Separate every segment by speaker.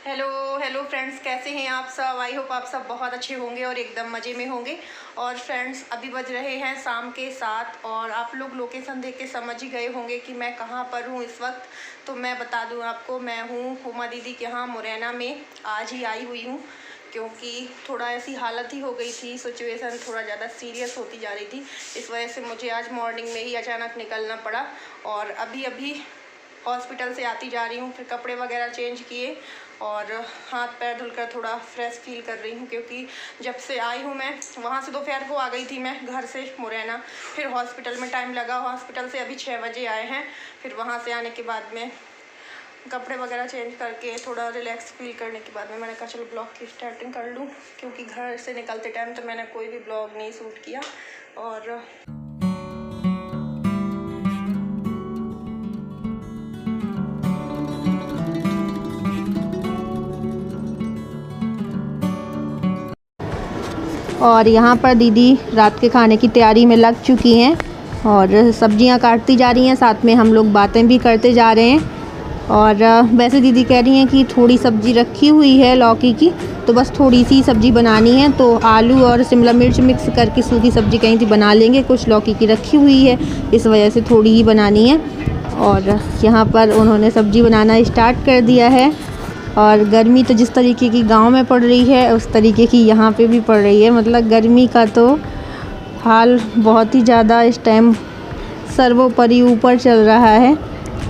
Speaker 1: Hello hello friends, कैसे हैं आप सब। आई होप आप सब बहुत अच्छे होंगे और एकदम मज़े में होंगे। और फ्रेंड्स, अभी बज रहे हैं शाम के 7 और आप लोग लोकेशन देख के समझ ही गए होंगे कि मैं कहाँ पर हूँ इस वक्त। तो मैं बता दूँ आपको, मैं हूँ हुमा दीदी के यहाँ मुरैना में। आज ही आई हुई हूँ क्योंकि थोड़ा ऐसी हालत ही हो गई थी, सिचुएशन थोड़ा ज़्यादा सीरियस होती जा रही थी। इस वजह से मुझे आज मॉर्निंग में ही अचानक निकलना पड़ा और अभी अभी हॉस्पिटल से आती जा रही हूँ। फिर कपड़े वगैरह चेंज किए और हाथ पैर धुलकर थोड़ा फ्रेश फील कर रही हूँ, क्योंकि जब से आई हूँ मैं वहाँ से दोपहर को आ गई थी मैं घर से मुरैना। फिर हॉस्पिटल में टाइम लगा, हॉस्पिटल से अभी 6 बजे आए हैं। फिर वहाँ से आने के बाद में कपड़े वगैरह चेंज करके थोड़ा रिलैक्स फील करने के बाद में मैंने कहा चलो ब्लॉग की स्टार्टिंग कर लूँ, क्योंकि घर से निकलते टाइम तो मैंने कोई भी ब्लॉग नहीं शूट किया। और यहाँ पर दीदी रात के खाने की तैयारी में लग चुकी हैं और सब्जियाँ काटती जा रही हैं, साथ में हम लोग बातें भी करते जा रहे हैं। और वैसे दीदी कह रही हैं कि थोड़ी सब्ज़ी रखी हुई है लौकी की, तो बस थोड़ी सी सब्ज़ी बनानी है, तो आलू और शिमला मिर्च मिक्स करके सूखी सब्ज़ी कहीं थी बना लेंगे। कुछ लौकी की रखी हुई है, इस वजह से थोड़ी ही बनानी है। और यहाँ पर उन्होंने सब्ज़ी बनाना स्टार्ट कर दिया है। और गर्मी तो जिस तरीके की गांव में पड़ रही है उस तरीके की यहाँ पे भी पड़ रही है। मतलब गर्मी का तो हाल बहुत ही ज़्यादा इस टाइम सर्वोपरि ऊपर चल रहा है।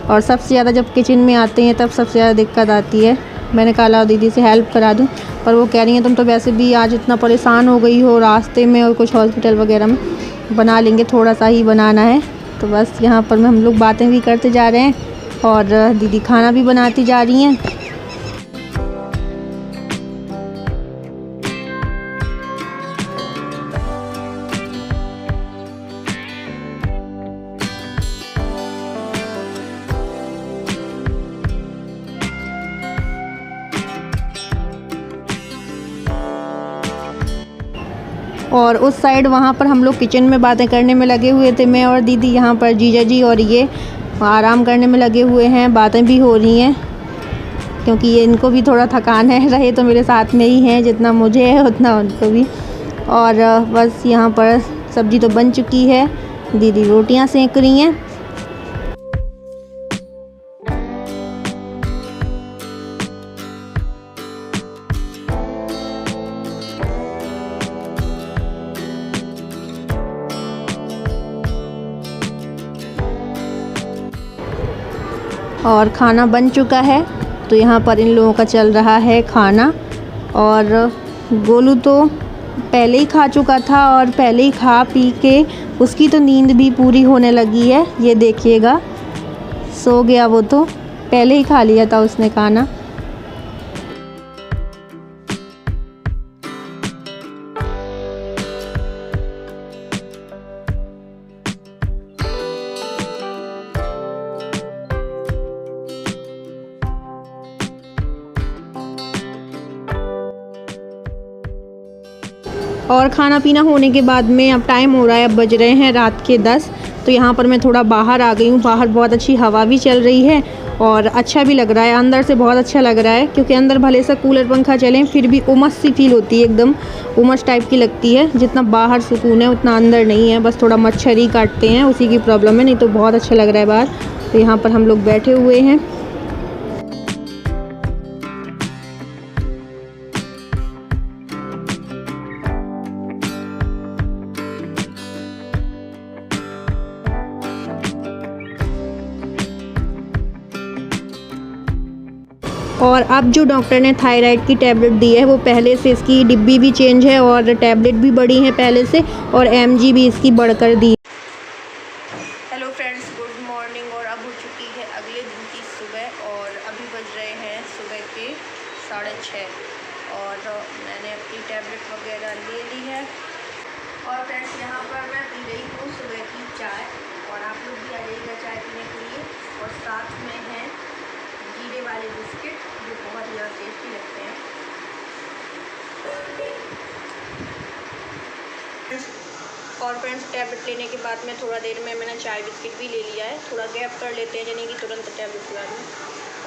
Speaker 1: और सबसे ज़्यादा जब किचन में आते हैं तब सबसे ज़्यादा दिक्कत आती है। मैंने कहा लाओ दीदी से हेल्प करा दूँ, पर वो कह रही हैं तुम तो वैसे भी आज इतना परेशान हो गई हो रास्ते में और कुछ हॉस्पिटल वगैरह में, बना लेंगे, थोड़ा सा ही बनाना है। तो बस यहाँ पर हम लोग बातें भी करते जा रहे हैं और दीदी खाना भी बनाती जा रही हैं। और उस साइड वहाँ पर हम लोग किचन में बातें करने में लगे हुए थे, मैं और दीदी। यहाँ पर जीजा जी और ये आराम करने में लगे हुए हैं, बातें भी हो रही हैं, क्योंकि ये इनको भी थोड़ा थकान है। रहे तो मेरे साथ में ही हैं, जितना मुझे है उतना उनको भी। और बस यहाँ पर सब्ज़ी तो बन चुकी है, दीदी रोटियाँ सेंक रही हैं। और खाना बन चुका है, तो यहाँ पर इन लोगों का चल रहा है खाना। और गोलू तो पहले ही खा चुका था और पहले ही खा पी के उसकी तो नींद भी पूरी होने लगी है। ये देखिएगा, सो गया, वो तो पहले ही खा लिया था उसने खाना। और खाना पीना होने के बाद में अब टाइम हो रहा है, अब बज रहे हैं रात के 10। तो यहाँ पर मैं थोड़ा बाहर आ गई हूँ। बाहर बहुत अच्छी हवा भी चल रही है और अच्छा भी लग रहा है, अंदर से बहुत अच्छा लग रहा है, क्योंकि अंदर भले से कूलर पंखा चलें फिर भी उमस सी फील होती है, एकदम उमस टाइप की लगती है। जितना बाहर सुकून है उतना अंदर नहीं है, बस थोड़ा मच्छर ही काटते हैं, उसी की प्रॉब्लम है, नहीं तो बहुत अच्छा लग रहा है बाहर। तो यहाँ पर हम लोग बैठे हुए हैं। और अब जो डॉक्टर ने थायराइड की टैबलेट दी है वो पहले से इसकी डिब्बी भी चेंज है और टैबलेट भी बढ़ी है पहले से, और mg भी इसकी बढ़कर दी। Hello friends, good morning. और अब हो चुकी है अगले दिन की सुबह और अभी बज रहे हैं सुबह के 6:30 और मैंने अपनी टैबलेट वगैरह ले ली है। और फ्रेंड्स, यहाँ पर मैं पी रही हूँ सुबह की चाय, और आप लोग भी आ जाइएगा चाय पीने के लिए। और साथ में है जीरे वाले बिस्किट जो बहुत ज़्यादा टेस्टी लगते हैं। और फ्रेंड्स, टैबलेट लेने के बाद में थोड़ा देर में मैंने चाय बिस्किट भी ले लिया है। थोड़ा गैप कर लेते हैं, यानी कि तुरंत टैबलेट के बाद में।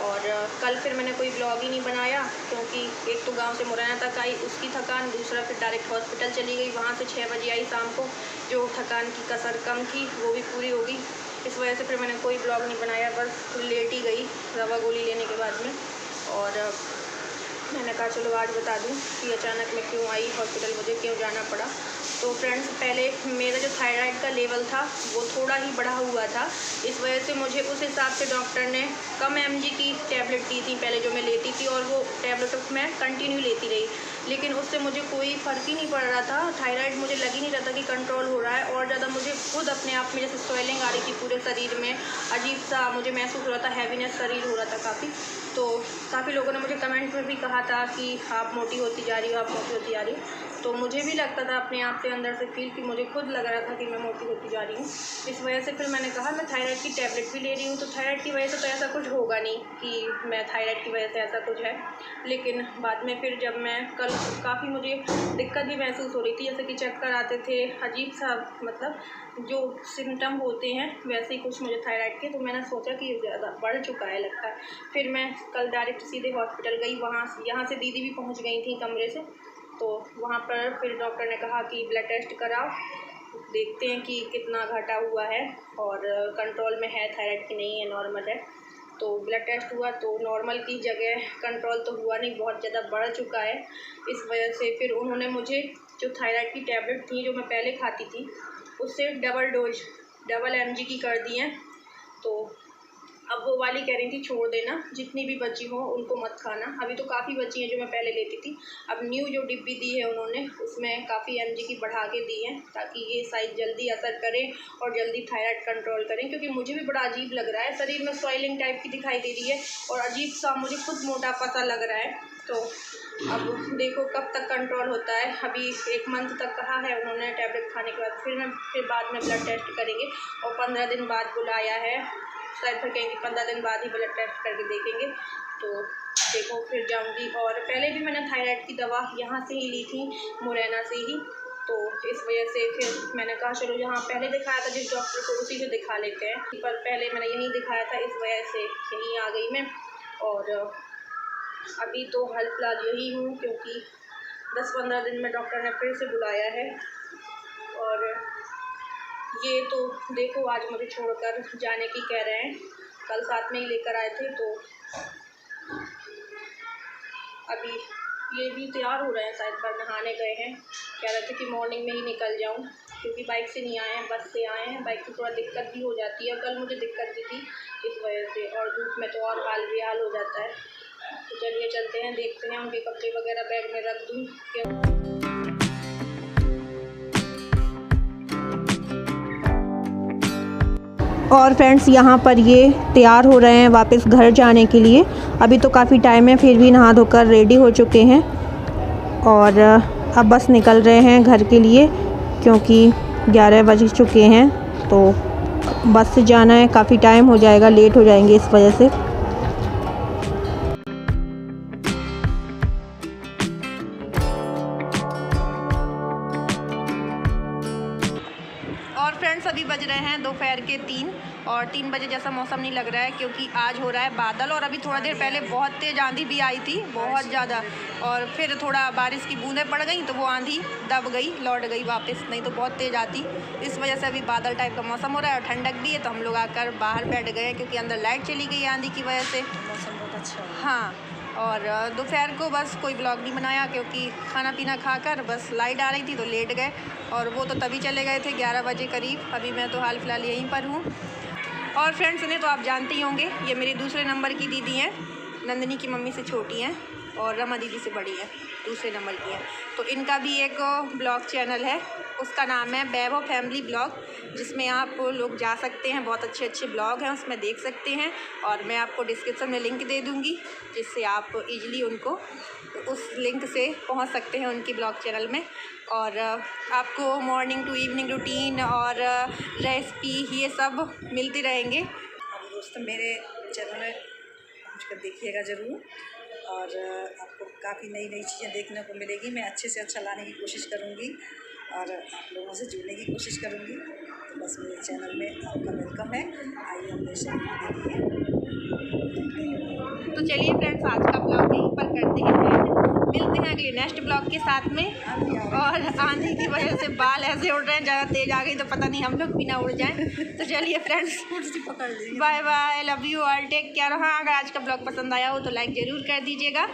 Speaker 1: और कल फिर मैंने कोई ब्लॉग ही नहीं बनाया, क्योंकि एक तो गांव से मुरैना तक आई उसकी थकान, दूसरा फिर डायरेक्ट हॉस्पिटल चली गई, वहाँ से 6 बजे आई शाम को, जो थकान की कसर कम थी वो भी पूरी हो गई। इस वजह से फिर मैंने कोई ब्लॉग नहीं बनाया, बस लेट ही गई दवा गोली लेने के बाद में। और मैंने कहा चलो आज बता दूं कि अचानक मैं क्यों आई हॉस्पिटल, मुझे क्यों जाना पड़ा। तो फ्रेंड्स, पहले मेरा जो थायराइड का लेवल था वो थोड़ा ही बढ़ा हुआ था, इस वजह से मुझे उस हिसाब से डॉक्टर ने कम mg की टैबलेट दी थी पहले जो मैं लेती थी, और वो टैबलेट मैं कंटिन्यू लेती रही, लेकिन उससे मुझे कोई फ़र्क ही नहीं पड़ रहा था। थायराइड मुझे लग ही नहीं रहा था कि कंट्रोल हो रहा है, और ज़्यादा मुझे खुद अपने आप में जैसे स्वेलिंग आ रही थी पूरे शरीर में, अजीब सा मुझे महसूस हो रहा था, हैवीनेस शरीर हो रहा था काफ़ी। तो काफ़ी लोगों ने मुझे कमेंट में भी कहा था कि आप मोटी होती जा रही हो, आप मोटी होती जा रही हो। तो मुझे भी लगता था अपने आप से अंदर से फील कि मुझे खुद लग रहा था कि मैं मोटी होती जा रही हूँ। इस वजह से फिर मैंने कहा मैं थायराइड की टैबलेट भी ले रही हूँ, तो थायराइड की वजह से तो ऐसा कुछ होगा नहीं कि मैं थायराइड की वजह से ऐसा कुछ है। लेकिन बाद में फिर जब मैं कल काफ़ी मुझे दिक्कत भी महसूस हो रही थी, जैसे कि चक्कर आते थे, अजीब सा मतलब जो सिम्टम होते हैं वैसे ही कुछ मुझे थायराइड के। तो मैंने सोचा कि ये ज़्यादा बढ़ चुका है लगता है। फिर मैं कल डायरेक्ट सीधे हॉस्पिटल गई, यहाँ से दीदी भी पहुँच गई थी कमरे से। तो वहाँ पर फिर डॉक्टर ने कहा कि ब्लड टेस्ट कराओ, देखते हैं कि कितना घटा हुआ है और कंट्रोल में है थायराइड की नहीं है, नॉर्मल है। तो ब्लड टेस्ट हुआ तो नॉर्मल की जगह कंट्रोल तो हुआ नहीं, बहुत ज़्यादा बढ़ चुका है। इस वजह से फिर उन्होंने मुझे जो थायराइड की टैबलेट थी जो मैं पहले खाती थी उससे डबल mg की कर दी हैं। तो अब वो वाली कह रही थी छोड़ देना, जितनी भी बची हो उनको मत खाना। अभी तो काफ़ी बची हैं जो मैं पहले लेती थी, अब न्यू जो डिब्बी दी है उन्होंने उसमें काफ़ी mg की बढ़ा के दी है ताकि ये साइज जल्दी असर करें और जल्दी थायराइड कंट्रोल करें। क्योंकि मुझे भी बड़ा अजीब लग रहा है, शरीर में स्वेलिंग टाइप की दिखाई दे रही है और अजीब सा मुझे खुद मोटापा सा लग रहा है। तो अब देखो कब तक कंट्रोल होता है। अभी 1 मंथ तक कहा है उन्होंने टैबलेट खाने के बाद, फिर बाद में ब्लड टेस्ट करेंगे और 15 दिन बाद बुलाया है, शायद फिर कहेंगे 15 दिन बाद ही ब्लड टेस्ट करके देखेंगे। तो देखो फिर जाऊंगी। और पहले भी मैंने थायराइड की दवा यहाँ से ही ली थी, मुरैना से ही। तो इस वजह से फिर मैंने कहा चलो जहाँ पहले दिखाया था जिस डॉक्टर को उसी से दिखा लेते हैं, पर पहले मैंने यहीं दिखाया था, इस वजह से यहीं आ गई मैं। और अभी तो हाल फिलहाल यही हूँ क्योंकि 10-15 दिन में डॉक्टर ने फिर से बुलाया है। और ये तो देखो आज मुझे छोड़कर जाने की कह रहे हैं, कल साथ में ही लेकर आए थे। तो अभी ये भी तैयार हो रहे हैं, शायद पर नहाने गए हैं, कह रहे थे कि मॉर्निंग में ही निकल जाऊं क्योंकि बाइक से नहीं आए हैं, बस से आए हैं। बाइक से थोड़ा दिक्कत भी हो जाती है, कल मुझे दिक्कत भी थी इस वजह से, और धूप में तो और हाल बेहाल हो जाता है। तो चलिए चलते हैं, देखते हैं, उनके कपड़े वगैरह बैग में रख दूँ। और फ्रेंड्स यहाँ पर ये तैयार हो रहे हैं वापस घर जाने के लिए। अभी तो काफ़ी टाइम है, फिर भी नहा धोकर रेडी हो चुके हैं और अब बस निकल रहे हैं घर के लिए क्योंकि 11 बज चुके हैं। तो बस से जाना है, काफ़ी टाइम हो जाएगा, लेट हो जाएंगे इस वजह से। और फ्रेंड्स अभी बज रहे हैं दोपहर के 3 और 3 बजे जैसा मौसम नहीं लग रहा है क्योंकि आज हो रहा है बादल। और अभी थोड़ा देर पहले बहुत तेज़ आंधी भी आई थी, बहुत ज़्यादा, और फिर थोड़ा बारिश की बूंदें पड़ गई तो वो आंधी दब गई, लौट गई वापस, नहीं तो बहुत तेज़ आती। इस वजह से अभी बादल टाइप का मौसम हो रहा है और ठंडक भी है, तो हम लोग आकर बाहर बैठ गए क्योंकि अंदर लाइट चली गई आंधी की वजह से। मौसम बहुत अच्छा। हाँ, और दोपहर को बस कोई ब्लॉग नहीं बनाया क्योंकि खाना पीना खाकर बस लाइट आ रही थी तो लेट गए, और वो तो तभी चले गए थे 11 बजे करीब। अभी मैं तो हाल फिलहाल यहीं पर हूँ। और फ्रेंड्स इन्हें तो आप जानते ही होंगे, ये मेरी दूसरे नंबर की दीदी हैं, नंदिनी की मम्मी से छोटी हैं और रमा दीदी से बड़ी है, दूसरे नंबर की है। तो इनका भी एक ब्लॉग चैनल है, उसका नाम है वैभव फैमिली ब्लॉग, जिसमें आप लोग जा सकते हैं, बहुत अच्छे अच्छे ब्लॉग हैं उसमें देख सकते हैं। और मैं आपको डिस्क्रिप्शन में लिंक दे दूँगी जिससे आप इजीली उनको उस लिंक से पहुंच सकते हैं उनकी ब्लॉग चैनल में। और आपको मॉर्निंग टू इवनिंग रूटीन और रेसिपी ये सब मिलती रहेंगे।
Speaker 2: आप दोस्तों मेरे चैनल में पहुँचकर देखिएगा ज़रूर, और आपको काफ़ी नई नई चीज़ें देखने को मिलेगी। मैं अच्छे से अच्छा लाने की कोशिश करूँगी और आप लोगों से जुड़ने की कोशिश करूँगी। तो बस मेरे चैनल में आपका वेलकम है, आइए हम मेरे चैनल को देखिए।
Speaker 1: तो चलिए फ्रेंड्स, आज का ब्लॉग यहीं पर करते हैं, मिलते हैं अगले नेक्स्ट ब्लॉग के साथ में। और आंधी की वजह से बाल ऐसे उड़ रहे हैं, ज़्यादा तेज आ गई तो पता नहीं हम लोग भी ना उड़ जाएं। तो चलिए फ्रेंड्स,
Speaker 2: पकड़ ली।
Speaker 1: Bye bye, love you all, take care. हाँ, अगर आज का ब्लॉग पसंद आया हो तो लाइक ज़रूर कर दीजिएगा।